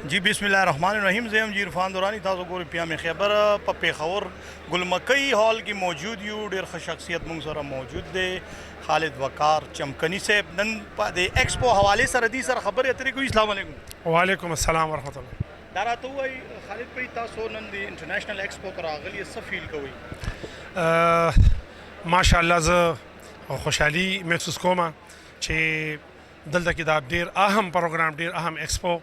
जी बिस्मिल्लाहिर्रहमानिर्रहीम ज़ेम जी इरफान दुरानी था गोरी पिया में खैबर प पेखवर गुलमकई हॉल की मौजूद यू डेर ख शख्सियत मुंग सर मौजूद दे खालिद वकार चमकनी से नन दे एक्सपो हवाले सर दी सर खबर यतरी को अस्सलाम वालेकुम। वालेकुम अस्सलाम वरहमतुल्लाह। दारा तो वही खालिद भाई तासो नन दी इंटरनेशनल एक्सपो कर आगली सब फील कोई माशाअल्लाह ज खुशहाली महसूस कोमा چې دلته کې دا ډیر اهم پروګرام ډیر اهم ایکسپو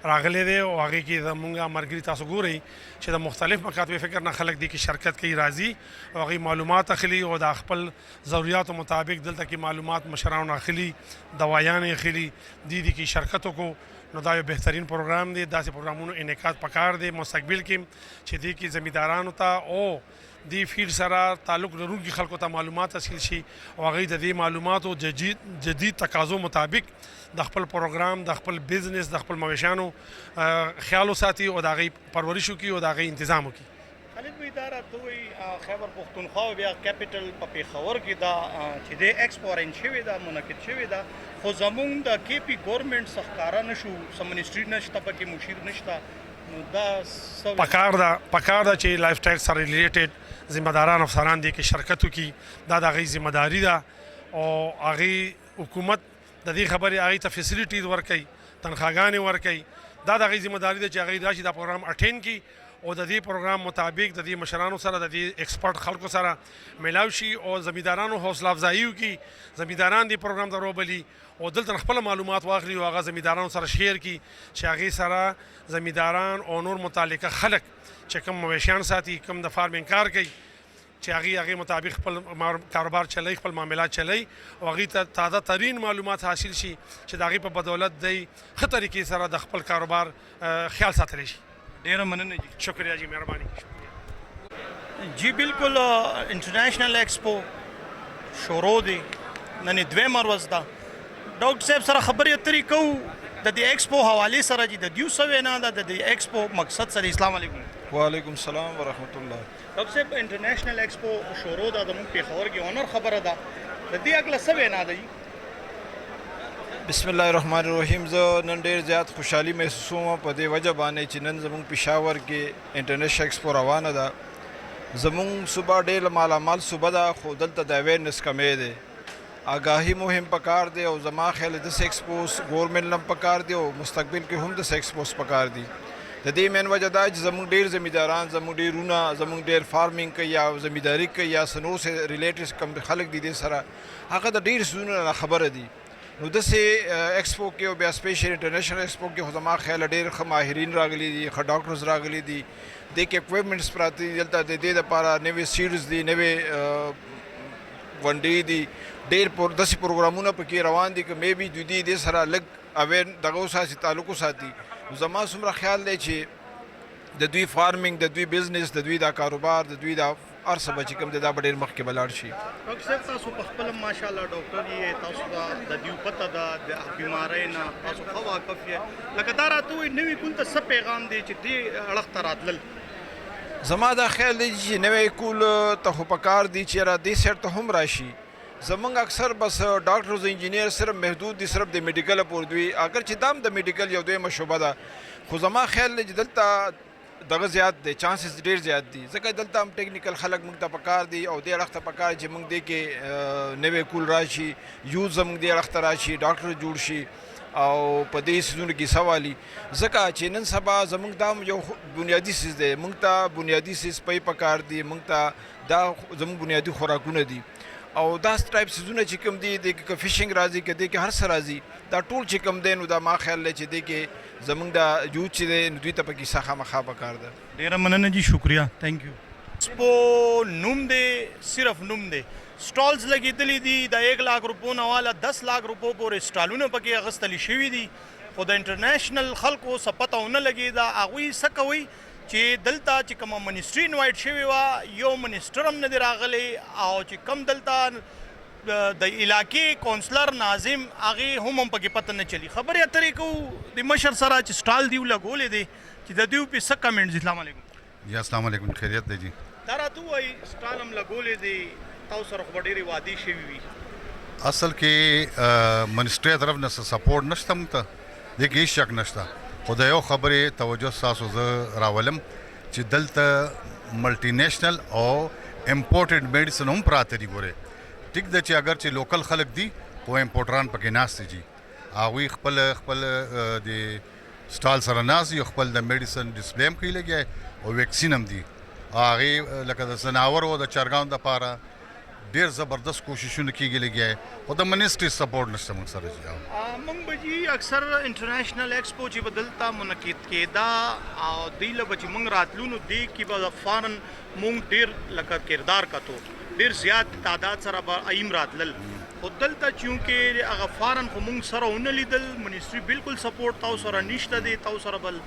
راغلی دی او هغه کې زمونږه مرګري تاسو ګورئ چې د مختلف مکاتب فکر نه خلک دي کې شرکت کوي راځي او هغه معلومات اخلي او د خپل ضرورتو مطابق دلته کې معلومات مشرانو اخلي دوايان اخلي دي کې شرکتو کو نو دا یو بهترین پروګرام دی داسې پروګرامونو انعقاد پکار دی مستقبل کې چې دي کې زمیندارانو ته او دی فیلډ سره تعلق لرونکي خلکو ته معلومات حاصل شي او هغه د دې معلوماتو جدید تقاضو مطابق د خپل پروګرام د خپل بزنس د خپل مویشانو خیال وساتي او د هغې پرورش وکړي او د هغې تنظیم وکړي. خالد بھائی دارا تو خیبر پختونخوا بیا کیپټل په پیښور کې دا چې د ایکسپو ارینج شوی دا منعقد شوی دا خو زمونږ د کې پی ګورنمنټ څخه نشو سم منسټری نشته پکې مشیر نشته نو دا پکار دا چې لایف سټایل سره ریلیټډ ذمہداران افسران دي کې شرکت وکړي دا د هغې ذمہداري ده او هغې حکومت د دې خبرې هغې ته فیسیلیټیز ورکوي تنخواګانې ورکوي دا د هغې ذمہداري ده چې هغې راشي دا پروګرام اټین کړي او د دې پروګرام مطابق د دې مشرانو سره د دې ایکسپرټ خلکو سره میلاو شي او زمیندارانو حوصله افزایي وکړي زمینداران دې پروګرام ته راوبلي او دلته خپل معلومات واخلي او هغه زمیندارانو سره شیر کړي چې هغې سره زمینداران او نور متعلقه خلک چې کوم مویشیان ساتي کوم د فارمینګ کار کوي چې هغې مطابق خپل کاروبار چلی خپل معاملات چلی او هغې ته تازه ترین معلومات حاصل شي چې د هغې په بدولت دی ښه طریقې سره د خپل کاروبار خیال ساتلی شي. ډیره مننه جی. شکریہ جی مهرباني. جی بالکل انټرنیشنل ایکسپو شروع دی نن دویمه ورځ ده ډاکټر صاحب سره خبرې اترې کوو د دې ایکسپو حوالې سره چې د دیو سوې نه ده د دې ایکسپو مقصد سره. اسلام علیکم. وعلیکم السلام ورحمۃ اللہ. ډاکټر صاحب انټرنیشنل ایکسپو شروع ده زموږ پیښور کې اونر خبره ده د دې اګله سوې نه ده. بسم الله الرحمن الرحیم. زه نن ډېر زیات خوشحالي محسوسوم په دې وجه باندې چې نن زموږ پېښور کې انټرنیشنل ایکسپو روانه ده. زموږ صوبه ډېر مالامال صوبه ده خو دلته د اویرنس کمی دی آګاهي مهم پکار دی او زما خیال داسې ایکسپوز ګورنمنټ هم پکار دی او مستقبل کې هم داسې ایکسپوز پکار دي. د دې مین وجه دا چې زموږ ډېر زمینداران زموږ ډېرونه زموږ ډېر فارمینګ کوي یا زمینداري کوي یا څه نور سره ریلیټډ کوم خلک دي دې سره هغه د ډېر څیزونو نه خبره دي. نو داسې ایکسپو کې او بیا سپیشل انټرنیشنل ایکسپو کې خو زما خیال ډېر ښه ماهرین راغلي دي ښه ډاکټرز راغلي دي دې کې اکوپمنټس پراته دي دلته د دې دپاره نوې سیډز دي نوې ونډې دي ډېر داسې پروګرامونه پکې روان دي که مې بي دوی دې سره لږ اویر دغه وساتي تعلق وساتي. زما څومره خیال دی چې د دوی فارمینګ د دوی بزنس د دوی دا کاروبار د دوی دا هر څه به چې کوم دی دا به ډېر مخکې به لاړ شي. ډاکټر صاحب تاسو په خپله ماشاءالله ډاکټر یې تاسو د دیو پته ده د بیمارۍ نه تاسو ښه واقف یې لکه دا راته وایي نوي کول ته څه پیغام دی چې دې اړخ ته راتلل. زما دا خیال دی چې نوی کول ته خو پکار دي چې یاره دې سایډ ته هم راشي. زمونږ اکثر بس ډاکټرز انجینیر صرف محدود دي صرف د میډیکل پورې دوی اگر چې دا هم د میډیکل یو دویمه شعبه ده خو زما خیال دی چې دلته دغه زیات دی چانسز ډېر زیات دي ځکه دلته هم ټیکنیکل خلک موږ ته پکار دي او دې اړخ ته پکار چې موږ دې کې نوی کول راشي یوز زموږ دې اړخ ته راشي ډاکټر جوړ شي او په دې څیزونو کې سوالي ځکه چې نن سبا زموږ دا یو بنیادي څیز دی موږ ته بنیادي څیز پی پکار دي موږ ته دا زموږ بنیادي خوراکونه دي او دا ټایپ څیزونه چې کوم دي د کې فشنګ راځي که دې کې هر څه راځي دا ټول چې کوم دی نو دا ما خیال دی چې دې کې زموږ دا یوز چې دی نو دوی ته پکې څه خامخا پکار ده. ډېره مننه جی شکریہ تھینک یو. ایکسپو نوم دی صرف نوم دی سټالز لګېدلي دي د 1 लाख روپو نه والا 10 लाख روپو پورې سټالونه پکې اخیستلي شوي دي خو د انټرنیشنل خلکو څه پته ونه لګېده هغوی څه کوي چې دلته چې کومه منسټري انوایټ شوې وه یو منسټر هم نه دی راغلی او چې کوم دلته د علاقې کونسلر ناظم هغې هم پکې پته نه چلی. خبرې اترې کوو د مشر سره چې سټال دیو لګولی دی چې د دیو پې څه کمنټ. اسلام علیکم. جی السلام علیکم خیریت دی جی. دا راته ووایي سټال هم لګولی دی تاسو سره خو به ډېرې وعدې شوي وي. اصل کې منسټري طرف نه سپورټ نشته موږ ته دې کې هېڅ شک نشته خو د یو خبرې توجه ستاسو زه راولم چې دلته ملټي نیشنل او امپورټډ میډیسن هم پراته دي. ګورې ټیک ده چې اگر چې لوکل خلک دي خو امپورټران پکې ناست دي. هغوی خپل د سټال سره ناست دي، خپل د میډیسن ډسپلی هم کوي لګیا او ویکسین هم دي. هغې لکه د ځناورو د چرګانو دپاره ډېر زبردست کوششونه کېږي لګیا، خو د منسټري سپورټ نشته موږ سره جي. موږ به جي اکثر انټرنیشنل ایکسپو چې به دلته منعقد کېده او دوی له به چې موږ راتلو نو دې کې به د فارن موږ ډېر لکه کردار کتو، ډېر زیات تعداد سره به ایم راتلل. خو دلته چونکې هغه فارن خو موږ سره ونه لیدل، منسټري بالکل سپورټ تاسو سره نشته دی، تاسو سره بل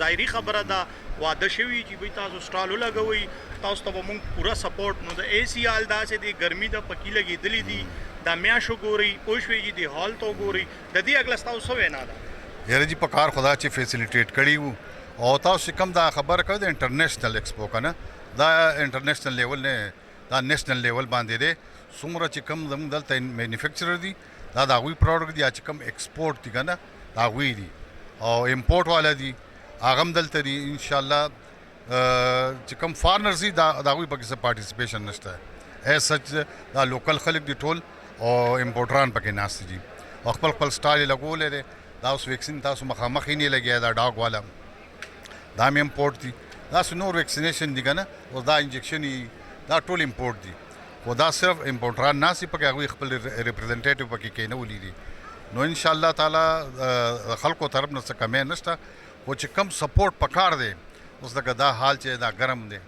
ظاهري خبره ده واده شوي چې بھئی تاسو سټال ولګوئ، تاسو ته به موږ پوره سپورټ. نو د اے سی حال داسې دی، ګرمي د پکې لګېدلې دي، دا میاشو ګورئ پوه شوې چې د هال ته وګورئ، د دې اګله ستاسو څه وینا ده؟ یاره جي په کار خدا چې فیسیلیټیټ کړي وو او تاسو چې کوم دا خبره کوئ د انټرنیشنل ایکسپو که نه، دا انټرنیشنل لیول نه، دا نیشنل لیول باندې دی. څومره چې کوم زموږ دلته مینوفیکچرر دي دا د هغوی پروډکټ دي، چې کوم ایکسپورټ دي که نه د هغوی دي، او امپورټ والا دي هغه هم دلته دي. انشاءالله چې کوم فارنرز دي د هغوی پکې څه پارټیسپیشن نشته. ایز سچ دا لوکل خلک دي ټول او امپورټران پکې ناست دي او خپل خپل سټال یې لګولی دی. دا اوس ویکسین تاسو مخامخ یې نه لګیا، دا ډاګ والا دا هم امپورټ دي. داسې نور ویکسینیشن دي که نه، اوس دا انجکشن دا ټول امپورټ دي. خو دا صرف امپورټران ناست دي پکې، هغوی خپل ریپرزنټیټیو پکې کېنولي دي. نو انشاءالله تعالی خلکو طرف نه څه کمی نشته، خو چې کم سپورټ پکار دی اوس لکه دا حال چې دا ګرم دی،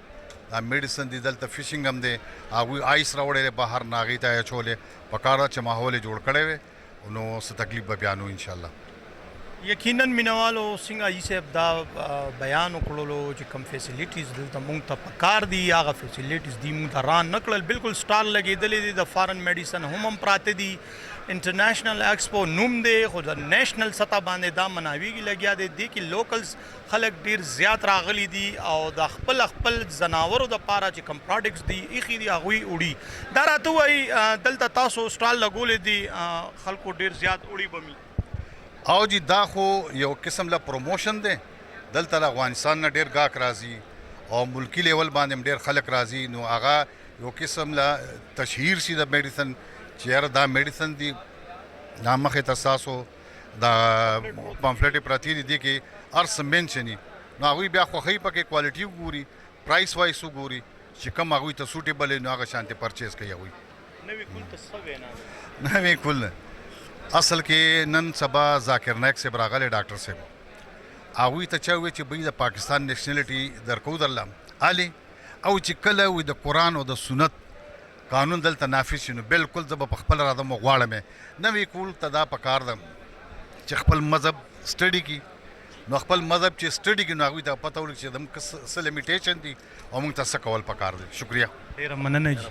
دا میډیسن دي دلته، فشنګ هم دی، هغوی آیس راوړی دی بهر نه، هغې ته یې اچولی پکار ده چې ماحول یې جوړ کړی وی، نو څه تکلیف به بیا نو انشاءالله. یقیناً مینوالو څنګه حاجي صاحب دا بیان وکړلو چې کوم فیسیلیټیز دلته موږ ته پکار دي هغه فیسیلیټیز دي موږ ته ران نه کړل. بالکل سټال لګېدلې دي، د فارن میډیسن هم پراته دي. انټرنیشنل ایکسپو نوم دی، خو د نیشنل سطح باندې دا مناویږي لګیا دی. دې کې لوکلز خلک ډېر زیات راغلي دي او د خپل ځناورو دپاره چې کوم پراډکټس دي ایښي دي هغوی وړي. دا راته ووایي دلته تاسو سټال لګولی دي، خلکو ډېر زیات وړي به مي؟ او جی دا خو یو قسم له پروموشن دی، دلته له افغانستان نه ډېر ګاهک راځي او ملکي لیول باندې هم ډېر خلک راځي. نو هغه یو قسم له تشهیر شي د میډیسن چې یاره دا میډیسن دي، دا مخې ته ستاسو دا پامفلیټې پرتې دي، دې کې هر څه مینشن وي. نو هغوی بیا خوښوي پکې، کوالټي وګوري، پرایس وایس وګوري، چې کوم هغوی ته سوټیبل وي نو هغه شانتې پرچیز کوي. هغوی نوې کول ته څه وینا ده؟ نوې کول نه، اصل کې نن سبا ذاکر نایک صاحب راغلی، ډاکټر صاحب، هغوی ته چا وویل چې بهی د پاکستان نیشنلټي درکوو درله الې، او چې کله وي د قرآن او د سنت قانون دلته نافذ شي نو بالکل زه به په خپل راځم او غواړم یې. نوې کول ته دا پکار ده چې خپل مذهب سټډي کړي. نو خپل مذهب چې سټډي کړي نو هغوی ته پته ولګي چې زموږ څه لیمیټیشن دي او موږ ته څه کول پکار دي. شکریه، ډېره مننه جي.